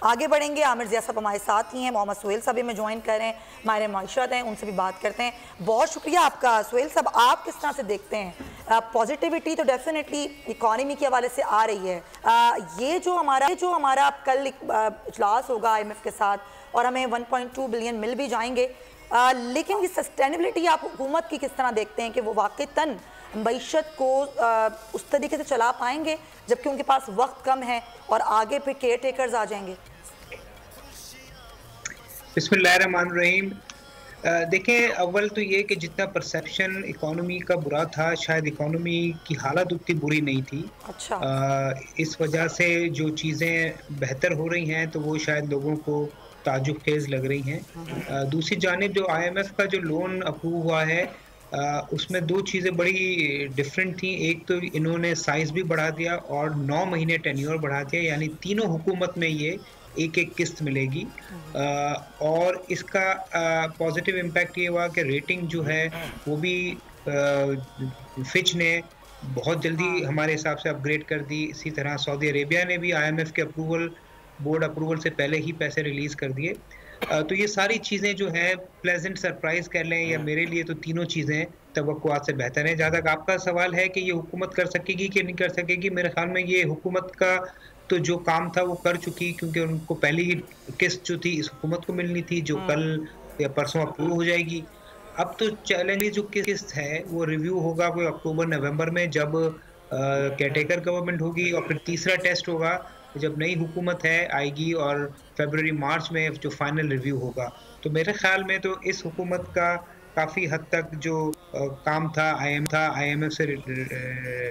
आगे बढ़ेंगे, आमिर जिया साहब हमारे साथ ही हैं, मोहम्मद सुहेल साहब हमें ज्वाइन कर रहे हैं, माहिर माइशत हैं, उनसे भी बात करते हैं। बहुत शुक्रिया आपका सुहेल साहब। आप किस तरह से देखते हैं पॉजिटिविटी तो डेफिनेटली इकॉनमी के हवाले से आ रही है, ये जो हमारा कल इजलास होगा IMF के साथ और हमें 1.2 बिलियन मिल भी जाएंगे, लेकिन ये सस्टेनेबिलिटी आप हुकूमत की किस तरह देखते हैं कि वो वाक़ईतन मईशत को उस तरीके से चला पाएंगे जबकि उनके पास वक्त कम है और आगे फिर केयर टेकर्स आ जाएंगे? बिस्मिल्लाहिर्रहमानिर्रहीम। देखें, अव्वल तो ये कि जितना परसेप्शन इकोनॉमी का बुरा था, शायद इकोनॉमी की हालत उतनी बुरी नहीं थी। अच्छा। इस वजह से जो चीज़ें बेहतर हो रही हैं तो वो शायद लोगों को ताजुब खेज लग रही हैं। दूसरी जानिब जो IMF का जो लोन अप्रूव हुआ है उसमें दो चीज़ें बड़ी डिफरेंट थी। एक तो इन्होंने साइज भी बढ़ा दिया और 9 महीने टेन्योर बढ़ा दिया, यानी तीनों हुकूमत में ये एक एक किस्त मिलेगी। और इसका पॉजिटिव इम्पैक्ट ये हुआ कि रेटिंग जो है वो भी फिच ने बहुत जल्दी हमारे हिसाब से अपग्रेड कर दी। इसी तरह सऊदी अरेबिया ने भी IMF के बोर्ड अप्रूवल से पहले ही पैसे रिलीज कर दिए। तो ये सारी चीज़ें जो है प्लेजेंट सरप्राइज कर लें, या मेरे लिए तो तीनों चीज़ें तवक्कुआत से बेहतर हैं। जहाँ तक आपका सवाल है कि ये हुकूमत कर सकेगी कि नहीं कर सकेगी, मेरे ख्याल में ये हुकूमत का तो जो काम था वो कर चुकी, क्योंकि उनको पहली ही किस्त जो थी इस हुकूमत को मिलनी थी, जो कल या परसों अप्रूव हो जाएगी। अब तो चैलेंज जो किस्त है वो रिव्यू होगा कोई अक्टूबर नवंबर में, जब केयरटेकर गवर्नमेंट होगी, और फिर तीसरा टेस्ट होगा जब नई हुकूमत है आएगी, और फरवरी मार्च में जो फाइनल रिव्यू होगा। तो मेरे ख्याल में तो इस हुकूमत का काफ़ी हद तक जो काम था IMF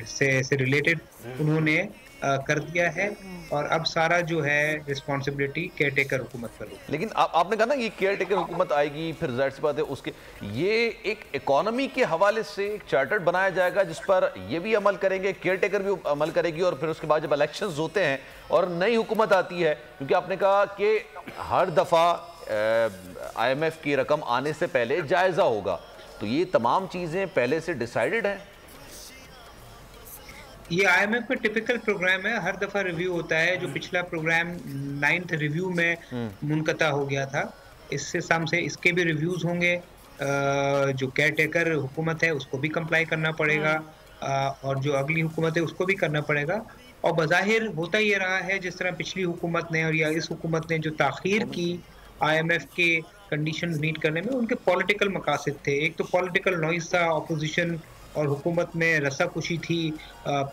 से रिलेटेड उन्होंने कर दिया है, और अब सारा जो है रिस्पॉन्सिबिलिटी केयरटेकर हुकूमत पर होगी। लेकिन आपने कहा ना ये केयरटेकर हुकूमत आएगी, फिर जाहिर सी बात है उसके ये एक इकोनॉमी के हवाले से एक चार्टर बनाया जाएगा जिस पर ये भी अमल करेंगे, केयरटेकर भी अमल करेगी, और फिर उसके बाद जब इलेक्शंस होते हैं और नई हुकूमत आती है, क्योंकि आपने कहा कि हर दफ़ा IMF की रकम आने से पहले जायजा होगा, तो ये तमाम चीज़ें पहले से डिसाइडेड हैं। ये IMF का टिपिकल प्रोग्राम है, हर दफ़ा रिव्यू होता है। जो पिछला प्रोग्राम 9th रिव्यू में मुनक़ता हो गया था, इससे साम से इसके भी रिव्यूज़ होंगे। जो केयरटेकर हुकूमत है उसको भी कंप्लाई करना पड़ेगा, और जो अगली हुकूमत है उसको भी करना पड़ेगा। और बज़ाहिर होता ये रहा है, जिस तरह पिछली हुकूमत ने और या इस हुकूमत ने जो ताख़ीर की IMF के कंडीशन मीट करने में, उनके पॉलिटिकल मकासद थे। एक तो पॉलिटिकल नॉइज़ था, अपोजिशन और हुकूमत में रस्साकुशी थी,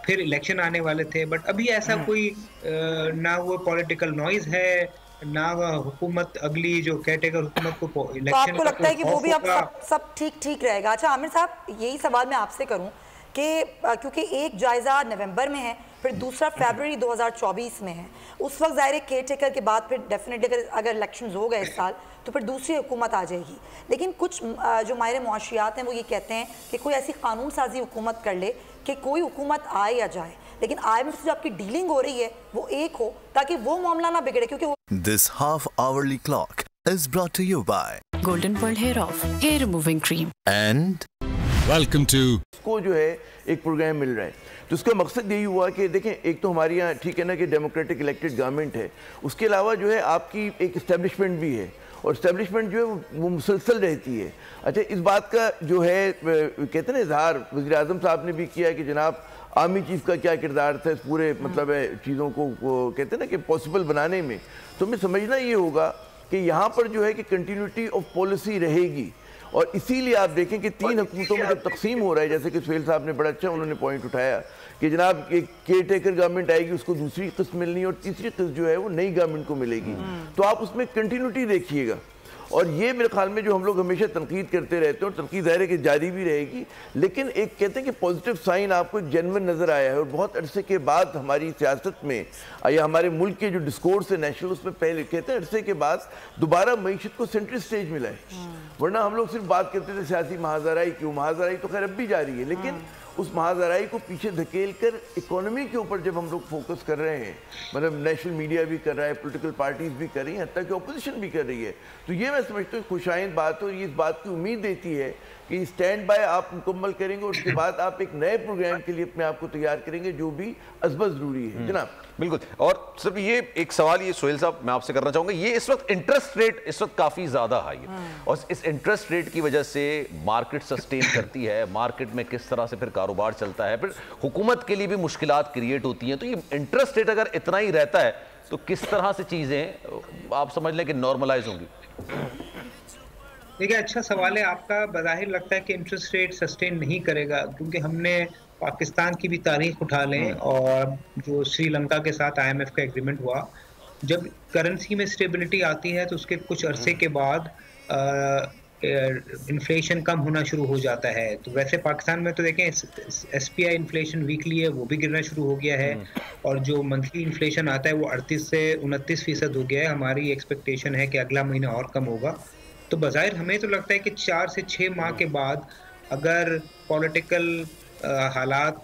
फिर इलेक्शन आने वाले थे, बट अभी ऐसा कोई ना वो पॉलिटिकल नॉइज़ है, ना हुकूमत अगली जो केयरटेकर हुकूमत को इलेक्शन। तो आपको लगता है कि वो भी अब सब ठीक रहेगा? अच्छा आमिर साहब, यही सवाल मैं आपसे करूं कि क्योंकि एक जायज़ा नवंबर में है, फिर दूसरा फरवरी 2024 में है, उस वक्त ज़ाहिर केयर टेकर के बाद फिर डेफिनेटली अगर इलेक्शंस हो गए इस साल तो फिर दूसरी हुकूमत आ जाएगी। लेकिन कुछ जो माहिर मुआशियात हैं वो ये कहते हैं कि कोई ऐसी कानून साजी हुकूमत कर ले कि कोई हुकूमत आए या जाए, लेकिन IMF से जो आपकी डीलिंग हो रही है वो एक हो, ताकि वो मामला ना बिगड़े। क्योंकि This half-hourly clock is brought to you by Golden Pearl Hair Off Hair Removing Cream and Welcome to को जो है एक प्रोग्राम मिल रहा है, तो उसका मकसद यही हुआ कि देखें, एक तो हमारे यहाँ ठीक है ना कि डेमोक्रेटिक इलेक्टेड गवर्नमेंट है, उसके अलावा जो है आपकी एक इस्टेब्लिशमेंट भी है, और इस्टेब्लिशमेंट जो है वो मुसलसल रहती है। अच्छा, इस बात का जो है कहते हैं ना इजहार वज़ीर आज़म साहब ने भी किया है कि जनाब आर्मी चीफ का क्या किरदार था इस पूरे मतलब है चीज़ों को कहते हैं ना कि पॉसिबल बनाने में। तो हमें समझना ये होगा कि यहाँ पर जो है कि कंटिन्यूटी ऑफ पॉलिसी रहेगी, और इसीलिए आप देखें कि 3 हुकूमतों में जब तकसीम हो रहा है, जैसे कि सुहेल साहब ने बड़ा अच्छा उन्होंने पॉइंट उठाया कि जनाब एक केयर टेकर गवर्नमेंट आएगी, उसको दूसरी किस्त मिलनी है, और तीसरी किस्त जो है वो नई गवर्नमेंट को मिलेगी। तो आप उसमें कंटिन्यूटी देखिएगा, और ये मेरे ख्याल में जो हम लोग हमेशा तनकीद करते रहते हैं, और तनकीद ज़ाहिर है कि जारी भी रहेगी, लेकिन एक कहते हैं कि पॉजिटिव साइन आपको एक जेन्युइन नज़र आया है, और बहुत अरसे के बाद हमारी सियासत में या हमारे मुल्क के जो डिस्कोर्स है नेशनल, उसमें पहले कहते हैं अरसे के बाद दोबारा मईशत को सेंट्रल स्टेज मिला है। वरना हम लोग सिर्फ बात करते थे सियासी महाजराई की, महाजराई तो खैर अब भी जारी है, लेकिन उस महाजराई को पीछे धकेल कर इकोनॉमी के ऊपर जब हम लोग फोकस कर रहे हैं, मतलब नेशनल मीडिया भी कर रहा है, पॉलिटिकल पार्टीज भी कर रही हैं, हत्ता कि ऑपोजिशन भी कर रही है, तो ये मैं समझता हूँ खुशाइंद बात है, और ये इस बात की उम्मीद देती है कि स्टैंड बाय आप मुकम्मल करेंगे, और उसके बाद आप एक नए प्रोग्राम के लिए अपने आप को तैयार करेंगे, जो भी अज़बत ज़रूरी है। जनाब बिल्कुल। और सिर्फ ये एक सवाल, ये सोहेल साहब मैं आपसे करना चाहूंगा, ये इस वक्त इंटरेस्ट रेट इस वक्त काफी ज्यादा हाई है और इस इंटरेस्ट रेट की वजह से मार्केट सस्टेन करती है, मार्केट में किस तरह से फिर कारोबार चलता है, फिर हुकूमत के लिए भी मुश्किलात क्रिएट होती हैं। तो ये इंटरेस्ट रेट अगर इतना ही रहता है तो किस तरह से चीजें आप समझ लें कि नॉर्मलाइज होंगी? देखिए, अच्छा सवाल है आपका। बज़ाहिर लगता है कि इंटरेस्ट रेट सस्टेन नहीं करेगा, क्योंकि हमने पाकिस्तान की भी तारीख उठा लें और जो श्रीलंका के साथ IMF का एग्रीमेंट हुआ, जब करेंसी में स्टेबिलिटी आती है तो उसके कुछ अरसे के बाद इन्फ्लेशन कम होना शुरू हो जाता है। तो वैसे पाकिस्तान में तो देखें SPI इन्फ्लेशन वीकली है, वो भी गिरना शुरू हो गया है और जो मंथली इन्फ्लेशन आता है वो 38 से 29% हो गया है। हमारी एक्सपेक्टेशन है कि अगला महीना और कम होगा। तो बज़ाहिर हमें तो लगता है कि 4 से 6 माह के बाद अगर पॉलिटिकल हालात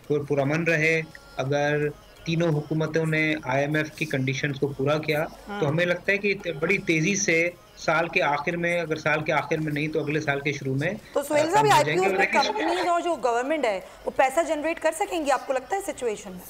पुरअमन रहे, अगर तीनों हुकूमतों ने IMF की कंडीशंस को पूरा किया, तो हमें लगता है कि बड़ी तेजी से साल के आखिर में, अगर साल के आखिर में नहीं तो अगले साल के शुरू में। तो सोहेल साहब, IPO में कंपनीज और जो गवर्नमेंट है वो पैसा जनरेट कर सकेंगी, आपको लगता है सिचुएशन में?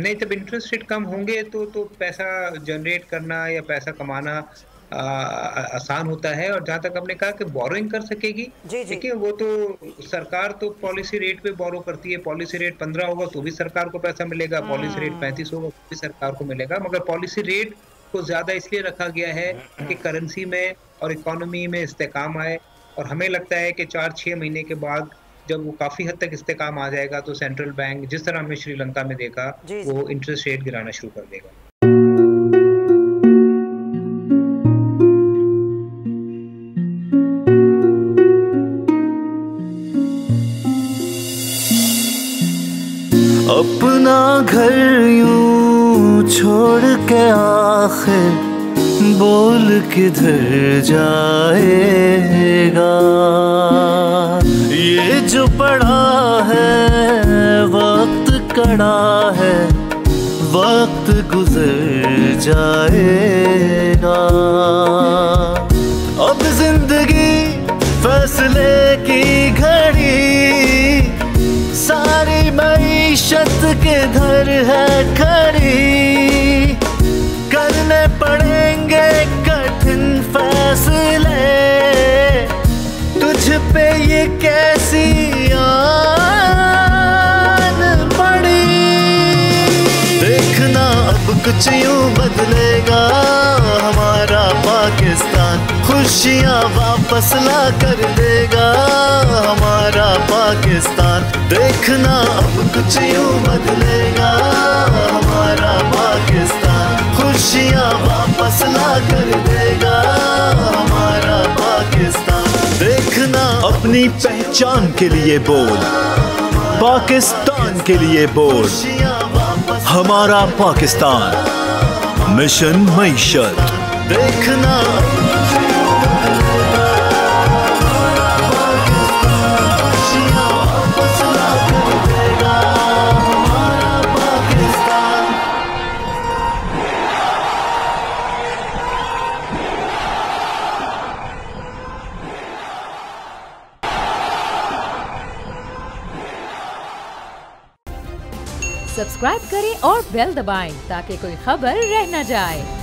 नहीं, जब इंटरेस्ट रेट कम होंगे तो पैसा जनरेट करना या पैसा कमाना आसान होता है। और जहाँ तक आपने कहा कि बोरोइंग कर सकेगी, देखिए वो तो सरकार तो पॉलिसी रेट पे बोरो करती है। पॉलिसी रेट 15 होगा तो भी सरकार को पैसा मिलेगा, पॉलिसी रेट 35 होगा तो भी सरकार को मिलेगा। मगर पॉलिसी रेट को ज्यादा इसलिए रखा गया है कि करेंसी में और इकोनॉमी में इस्तेकाम आए, और हमें लगता है कि 4-6 महीने के बाद जब वो काफी हद तक इस्तेकाम आ जाएगा तो सेंट्रल बैंक, जिस तरह हमने श्रीलंका में देखा, वो इंटरेस्ट रेट गिराना शुरू कर देगा। अपना घर यूं छोड़ के आखिर बोल किधर जाएगा। ये जो पड़ा है वक्त कड़ा है, वक्त गुजर जाएगा। अब जिंदगी फैसले की घड़ी, सारी मईशत के घर है खड़ी। करने पड़ेंगे कठिन फैसले, तुझ पे ये कैसी आन पड़ी। देखना अब कुछ यूं बदलेगा हमारा पाकिस्तान, खुशियाँ वापस ला कर देगा हमारा पाकिस्तान। देखना अब कुछ यूं बदलेगा हमारा पाकिस्तान, खुशियाँ वापस ला कर देगा हमारा पाकिस्तान। देखना अपनी पहचान के लिए बोल, पाकिस्तान के लिए बोल, हमारा पाकिस्तान, मिशन मईशत। देखना सब्सक्राइब करें और बेल दबाएं ताकि कोई खबर रह न जाए।